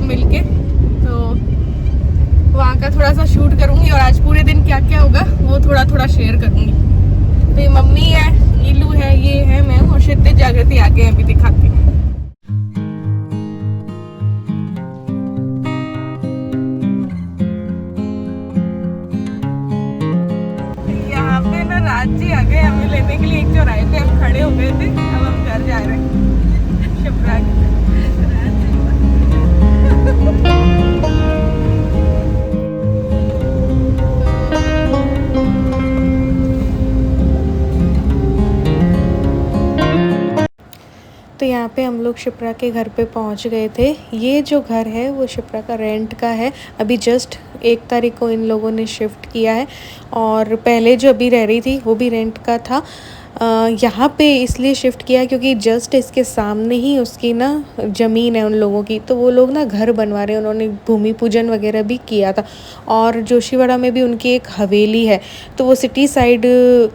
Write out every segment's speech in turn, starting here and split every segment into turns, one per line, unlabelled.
मिलके। तो वहाँ का थोड़ा सा शूट करूँगी और आज पूरे दिन क्या क्या होगा वो थोड़ा थोड़ा शेयर करूँगी। तो ये मम्मी है, नीलू है, ये है मैं और क्षितिज जागृति आगे हैं, अभी दिखाती हूँ। यहाँ पे ना राज जी आ गए हमें लेने के लिए। एक चौराहे पे हम खड़े हो गए थे, अब हम घर जा रहे हैं शिप्रा के। तो यहाँ पे हम लोग शिप्रा के घर पे पहुँच गए थे। ये जो घर है वो शिप्रा का रेंट का है। अभी जस्ट 1 तारीख को इन लोगों ने शिफ्ट किया है और पहले जो अभी रह रही थी वो भी रेंट का था। यहाँ पे इसलिए शिफ्ट किया क्योंकि जस्ट इसके सामने ही उसकी ना ज़मीन है उन लोगों की, तो वो लोग ना घर बनवा रहे हैं। उन्होंने भूमि पूजन वगैरह भी किया था और जोशीवाड़ा में भी उनकी एक हवेली है। तो वो सिटी साइड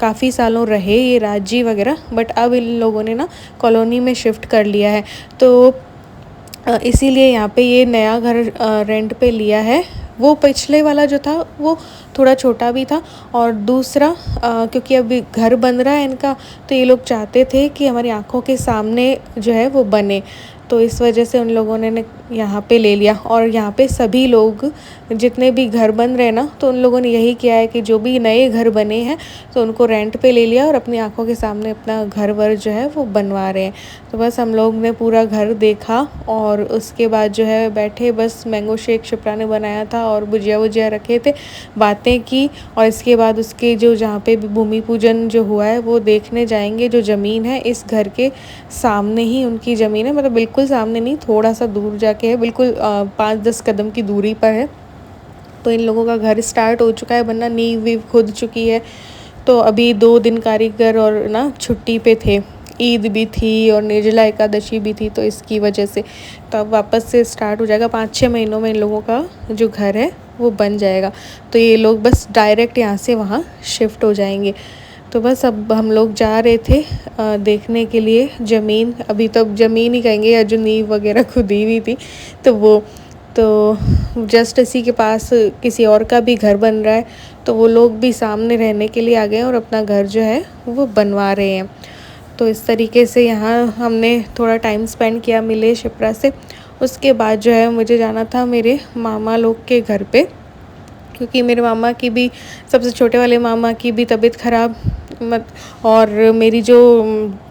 काफ़ी सालों रहे ये राजी वगैरह, बट अब इन लोगों ने ना कॉलोनी में शिफ्ट कर लिया है। तो इसीलिए यहाँ पे ये नया घर रेंट पे लिया है। वो पिछले वाला जो था वो थोड़ा छोटा भी था और दूसरा क्योंकि अभी घर बन रहा है इनका, तो ये लोग चाहते थे कि हमारी आंखों के सामने जो है वो बने, तो इस वजह से उन लोगों ने यहाँ पे ले लिया। और यहाँ पे सभी लोग जितने भी घर बन रहे हैं ना, तो उन लोगों ने यही किया है कि जो भी नए घर बने हैं तो उनको रेंट पे ले लिया और अपनी आंखों के सामने अपना घर वर जो है वो बनवा रहे हैं। तो बस हम लोग ने पूरा घर देखा और उसके बाद जो है बैठे, बस मैंगो शेक शिप्रा ने बनाया था और भुजिया वुजिया रखे थे, बातें की। और इसके बाद उसके जो जहाँ पे भूमि पूजन जो हुआ है वो देखने जाएंगे। जो ज़मीन है इस घर के सामने ही उनकी ज़मीन है, मतलब बिल्कुल सामने नहीं, थोड़ा सा दूर जाके है, बिल्कुल 5-10 कदम की दूरी पर है। तो इन लोगों का घर स्टार्ट हो चुका है बनना, नींव वीव खुद चुकी है। तो अभी 2 दिन कारीगर और ना छुट्टी पे थे, ईद भी थी और निर्जला एकादशी भी थी, तो इसकी वजह से तो अब वापस से स्टार्ट हो जाएगा। 5-6 महीनों में इन लोगों का जो घर है वो बन जाएगा। तो ये लोग बस डायरेक्ट यहाँ से वहाँ शिफ्ट हो जाएंगे। तो बस अब हम लोग जा रहे थे देखने के लिए ज़मीन। अभी तो अब ज़मीन ही कहेंगे, या जो नींव वगैरह खुदी हुई थी तो वो, तो जस्ट इसी के पास किसी और का भी घर बन रहा है, तो वो लोग भी सामने रहने के लिए आ गए और अपना घर जो है वो बनवा रहे हैं। तो इस तरीके से यहाँ हमने थोड़ा टाइम स्पेंड किया, मिले शिप्रा से। उसके बाद जो है मुझे जाना था मेरे मामा लोग के घर पे, क्योंकि मेरे मामा की भी, सबसे छोटे वाले मामा की भी तबीयत ख़राब और मेरी जो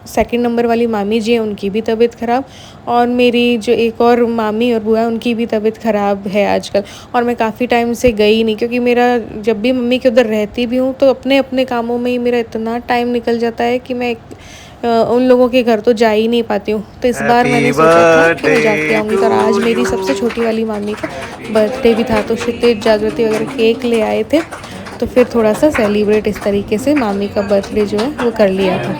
2 नंबर वाली मामी जी हैं उनकी भी तबीयत ख़राब, और मेरी जो एक और मामी और बुआ है उनकी भी तबीयत ख़राब है आजकल। और मैं काफ़ी टाइम से गई नहीं, क्योंकि मेरा जब भी मम्मी के उधर रहती भी हूँ तो अपने अपने कामों में ही मेरा इतना टाइम निकल जाता है कि मैं उन लोगों के घर तो जा ही नहीं पाती हूँ। तो इस बार मैंने सोचा था कि मैं जाके आऊँगी। तो आज मेरी सबसे छोटी वाली मामी का बर्थडे भी था, तो क्षितिज जागृति वगैरह केक ले आए थे, तो फिर थोड़ा सा सेलिब्रेट इस तरीके से मामी का बर्थडे जो है वो कर लिया था।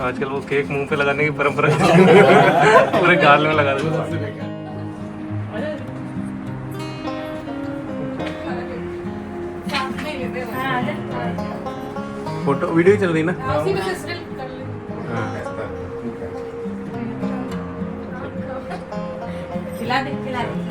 आजकल वो केक मुंह पे लगाने की परंपरा पूरे गाल में लगा देते। फोटो वीडियो ही चल रही ना।
खिला दे खिला दे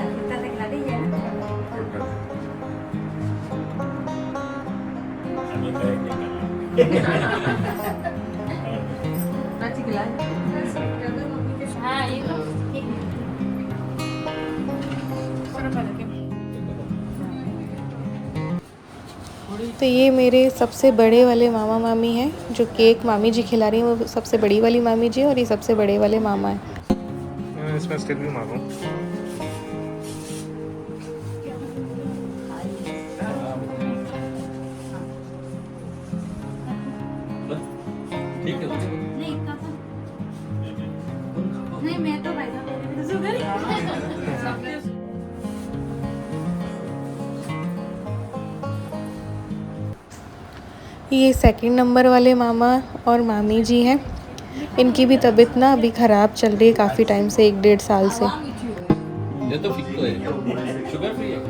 ये
तो ये मेरे सबसे बड़े वाले मामा मामी हैं, जो केक मामी जी खिला रही हैं वो सबसे बड़ी वाली मामी जी, और ये सबसे बड़े वाले मामा हैं।
इसमें स्टिक भी मारूं।
नहीं काका नहीं मैं तो भाई साहब शुगर
ये सेकंड नंबर वाले मामा और मामी जी हैं। इनकी भी तबीयत ना अभी ख़राब चल रही है काफ़ी टाइम से, 1-1.5 साल से।
ये तो फिक्को है, शुगर फ्री है।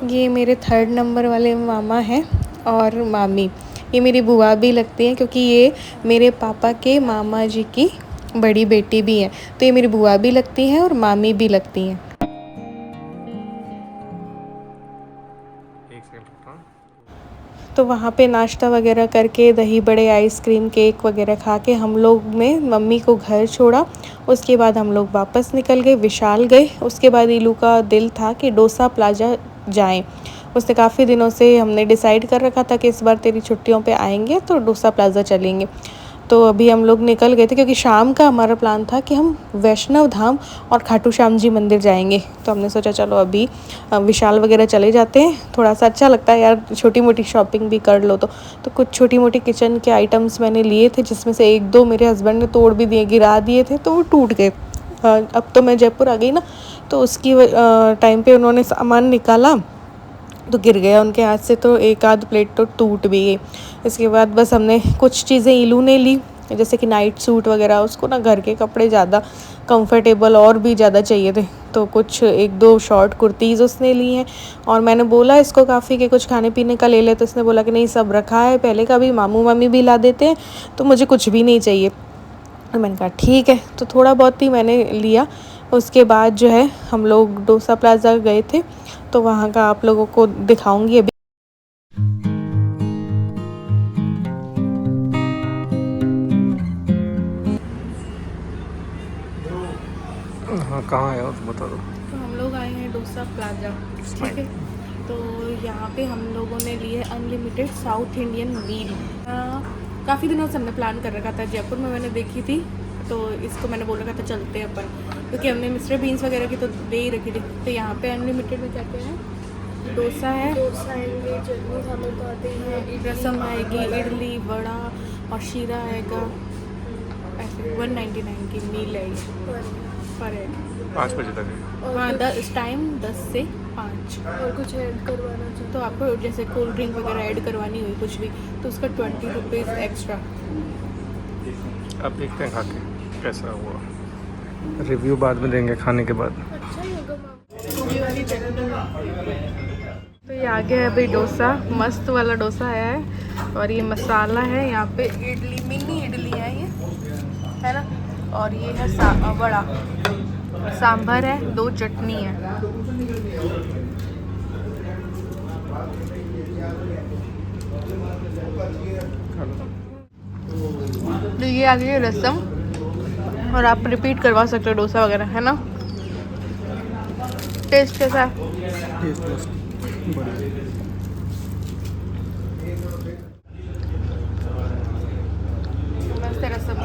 ये मेरे थर्ड नंबर वाले मामा हैं और मामी। ये मेरी बुआ भी लगती हैं क्योंकि ये मेरे पापा के मामा जी की बड़ी बेटी भी हैं। तो ये मेरी बुआ भी लगती हैं और मामी भी लगती हैं।
एक सेकंड रुकना।
तो वहाँ पे नाश्ता वगैरह करके दही बड़े, आइसक्रीम, केक वगैरह खा के हम लोग ने मम्मी को घर छोड़ा। उसके बाद हम लोग वापस निकल गए, विशाल गए। उसके बाद इलू का दिल था कि डोसा प्लाजा जाएं। उसने काफ़ी दिनों से हमने डिसाइड कर रखा था कि इस बार तेरी छुट्टियों पे आएंगे तो डोसा प्लाजा चलेंगे। तो अभी हम लोग निकल गए थे क्योंकि शाम का हमारा प्लान था कि हम वैष्णव धाम और खाटू श्याम जी मंदिर जाएंगे। तो हमने सोचा चलो अभी विशाल वगैरह चले जाते हैं, थोड़ा सा अच्छा लगता है यार, छोटी मोटी शॉपिंग भी कर लो। तो कुछ छोटी मोटी किचन के आइटम्स मैंने लिए थे, जिसमें से 1-2 मेरे हस्बैंड ने तोड़ भी दिए, गिरा दिए थे, तो वो टूट गए। अब तो मैं जयपुर आ गई ना, तो उसकी टाइम पे उन्होंने सामान निकाला तो गिर गया उनके हाथ से, तो 1-आध प्लेट तो टूट भी गई। इसके बाद बस हमने कुछ चीज़ें इलू ने ली, जैसे कि नाइट सूट वगैरह। उसको ना घर के कपड़े ज़्यादा कंफर्टेबल और भी ज़्यादा चाहिए थे, तो कुछ 1-2 शॉर्ट कुर्तीज़ उसने ली हैं। और मैंने बोला इसको काफ़ी कि कुछ खाने पीने का ले ले, तो इसने बोला कि नहीं सब रखा है पहले का भी, मामू मामी भी ला देते हैं, तो मुझे कुछ भी नहीं चाहिए। तो मैंने कहा ठीक है, तो थोड़ा बहुत ही मैंने लिया। उसके बाद जो है हम लोग डोसा प्लाज़ा गए थे, तो वहाँ का आप लोगों को दिखाऊंगी अभी।
हाँ कहाँ है वो तो बता दो।
तो हम लोग आए हैं डोसा प्लाज़ा, ठीक है। तो यहाँ पे हम लोगों ने लिए अनलिमिटेड साउथ इंडियन मील। काफ़ी दिनों से हमने प्लान कर रखा था, जयपुर में मैंने देखी थी, तो इसको मैंने बोल रखा था चलते हैं अपन, क्योंकि हमने मिस्टर बीन्स वगैरह की तो दे ही रखी थी। तो यहाँ पे अनलिमिटेड में क्या क्या है, डोसा है,
डोसा आएंगे, चटनी खाने को आते हैं,
रसम आएगी, इडली, वड़ा और शीरा आएगा। ऐसे 199 की मील है ये पर हेड।
5 बजे तक है।
हाँ, टाइम 10 से 5।
और कुछ ऐड करवाना चाहिए
तो आपको जैसे कोल्ड ड्रिंक वगैरह ऐड करवानी हुई कुछ भी, तो उसका 20 रुपीज़ एक्स्ट्रा।
अब देखते हैं खा के कैसा हुआ, रिव्यू बाद में देंगे खाने के बाद।
अच्छा ही होगा
तो ये आ गया है भाई डोसा, मस्त वाला डोसा आया है। और ये मसाला है, यहाँ पे इडली, मिनी इडली है ये, है ना। और ये है वड़ा, सांभर है, 2 चटनी है। तो ये आ गई है रसम, और आप रिपीट करवा सकते हो डोसा वगैरह, है ना। टेस्ट कैसा है? मस्त है रसम।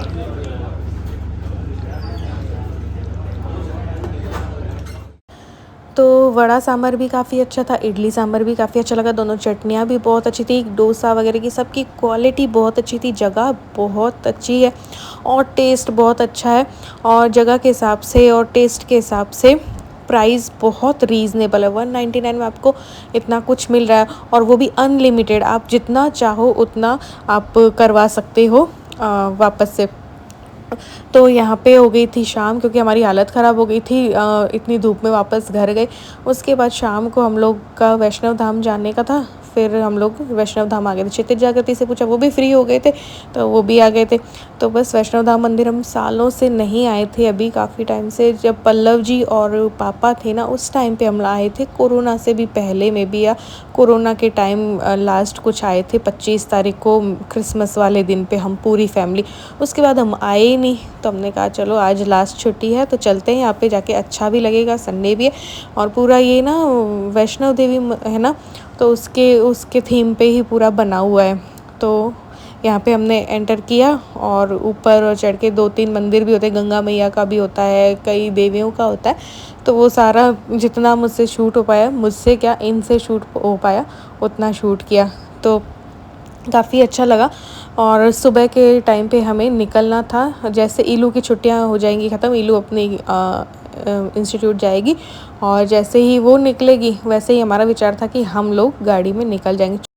तो वड़ा सांभर भी काफ़ी अच्छा था, इडली सांभर भी काफ़ी अच्छा लगा, दोनों चटनियाँ भी बहुत अच्छी थी, डोसा वगैरह की सबकी क्वालिटी बहुत अच्छी थी, जगह बहुत अच्छी है और टेस्ट बहुत अच्छा है। और जगह के हिसाब से और टेस्ट के हिसाब से प्राइस बहुत रीज़नेबल है। 199 में आपको इतना कुछ मिल रहा है, और वो भी अनलिमिटेड। आप जितना चाहो उतना आप करवा सकते हो वापस से। तो यहाँ पे हो गई थी शाम, क्योंकि हमारी हालत ख़राब हो गई थी, इतनी धूप में वापस घर गए। उसके बाद शाम को हम लोग का वैष्णव धाम जाने का था, फिर हम लोग वैष्णव धाम आ गए थे। क्षितिज जागृति से पूछा, वो भी फ्री हो गए थे, तो वो भी आ गए थे। तो बस वैष्णव धाम मंदिर हम सालों से नहीं आए थे, अभी काफ़ी टाइम से। जब पल्लव जी और पापा थे ना, उस टाइम पे हम आए थे, कोरोना से भी पहले में भी, या कोरोना के टाइम लास्ट कुछ आए थे 25 तारीख को, क्रिसमस वाले दिन पे हम पूरी फैमिली। उसके बाद हम आए ही नहीं, तो हमने कहा चलो आज लास्ट छुट्टी है तो चलते हैं, यहाँ पे जाके अच्छा भी लगेगा, संडे भी है। और पूरा ये ना वैष्णव देवी है ना, तो उसके थीम पे ही पूरा बना हुआ है। तो यहाँ पे हमने एंटर किया और ऊपर चढ़ के 2-3 मंदिर भी होते हैं, गंगा मैया का भी होता है, कई देवियों का होता है। तो वो सारा जितना मुझसे शूट हो पाया, मुझसे क्या इनसे शूट हो पाया उतना शूट किया। तो काफ़ी अच्छा लगा। और सुबह के टाइम पे हमें निकलना था, जैसे ईलू की छुट्टियां हो जाएंगी ख़त्म, ईलू अपनी इंस्टीट्यूट जाएगी और जैसे ही वो निकलेगी वैसे ही हमारा विचार था कि हम लोग गाड़ी में निकल जाएंगे।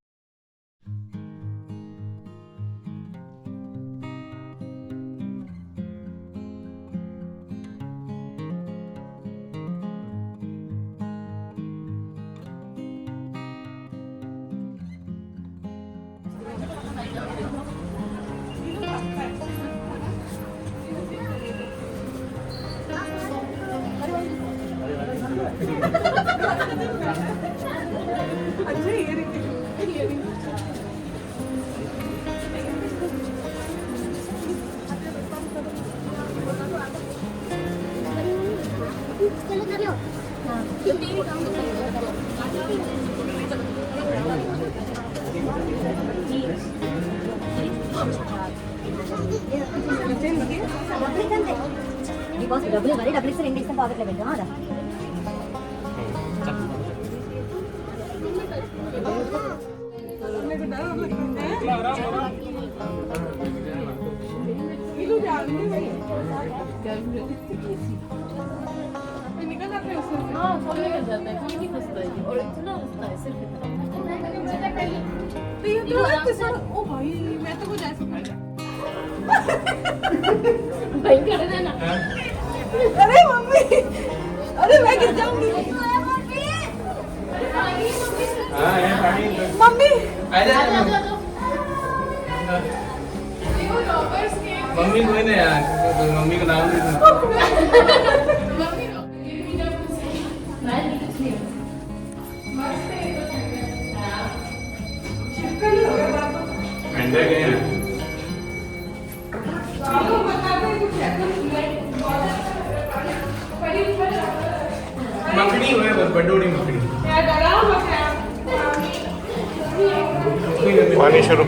अरे मैं गिर जाऊंगी। मम्मी
मम्मी कोई नहीं यार, मम्मी का नाम नहीं मखनी हुए बस बडोड़ी मखनी। पानी शुरू।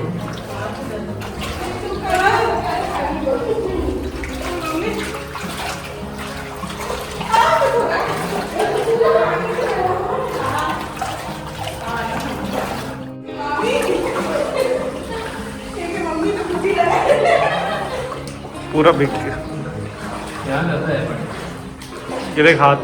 पूरा बिक गया। ये देख हाथ।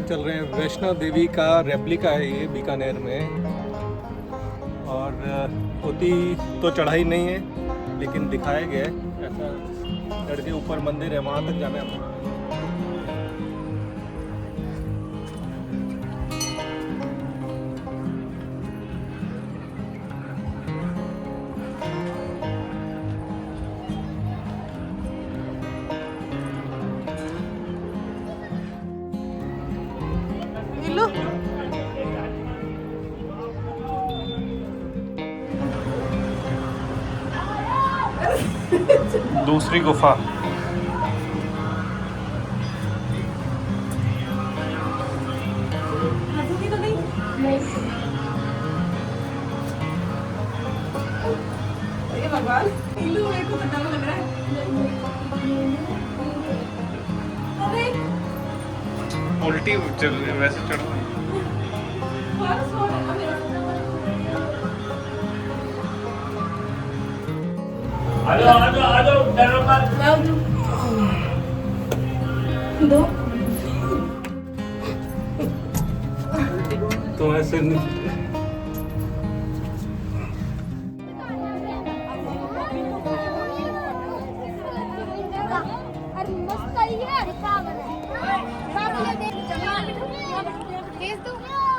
चल रहे हैं वैष्णो देवी का रेप्लिका है ये बीकानेर में, और होती तो चढ़ाई नहीं है लेकिन दिखाया गया है ऐसा। चढ़ के ऊपर मंदिर है, वहाँ तक जाना है। दूसरी गुफा।
भगवान
उल्टी चल रही है वैसे चढ़ो।
दो
तो ऐसे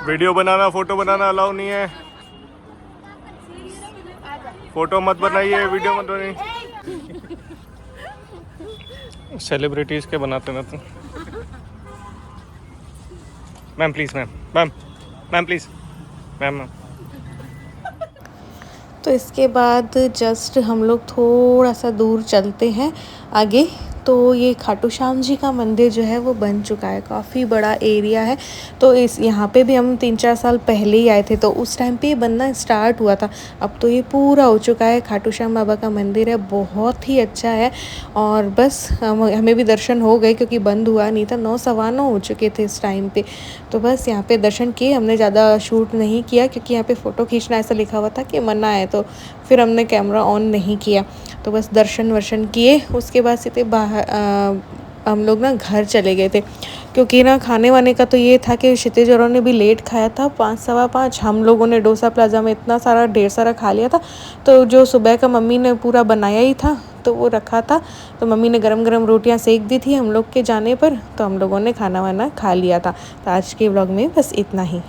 वीडियो बनाना फोटो बनाना अलाउ नहीं है। फोटो मत बनाइए, वीडियो मत बनाइए। सेलिब्रिटीज के बनाते ना तुम। Ma'am please, ma'am please, ma'am.
तो इसके बाद जस्ट हम लोग थोड़ा सा दूर चलते हैं आगे, तो ये खाटू श्याम जी का मंदिर जो है वो बन चुका है, काफ़ी बड़ा एरिया है। तो इस यहाँ पे भी हम 3-4 साल पहले ही आए थे, तो उस टाइम पे ये बनना स्टार्ट हुआ था। अब तो ये पूरा हो चुका है। खाटू श्याम बाबा का मंदिर है, बहुत ही अच्छा है। और बस हमें भी दर्शन हो गए क्योंकि बंद हुआ नहीं था, 9-9:15 हो चुके थे इस टाइम पे। तो बस यहाँ पे दर्शन किए, हमने ज़्यादा शूट नहीं किया क्योंकि यहाँ पे फ़ोटो खींचना ऐसा लिखा हुआ था कि मना है, तो फिर हमने कैमरा ऑन नहीं किया। तो बस दर्शन वर्शन किए, उसके बाद सीधे बाहर हम लोग ना घर चले गए थे क्योंकि ना खाने वाने का तो ये था कि क्षितिज औरों ने भी लेट खाया था, 5-5:15। हम लोगों ने डोसा प्लाजा में इतना सारा ढेर सारा खा लिया था, तो जो सुबह का मम्मी ने पूरा बनाया ही था तो वो रखा था, तो मम्मी ने गरम गरम रोटियां सेक दी थी हम लोग के जाने पर, तो हम लोगों ने खाना वाना खा लिया था। तो आज के व्लॉग में बस इतना ही।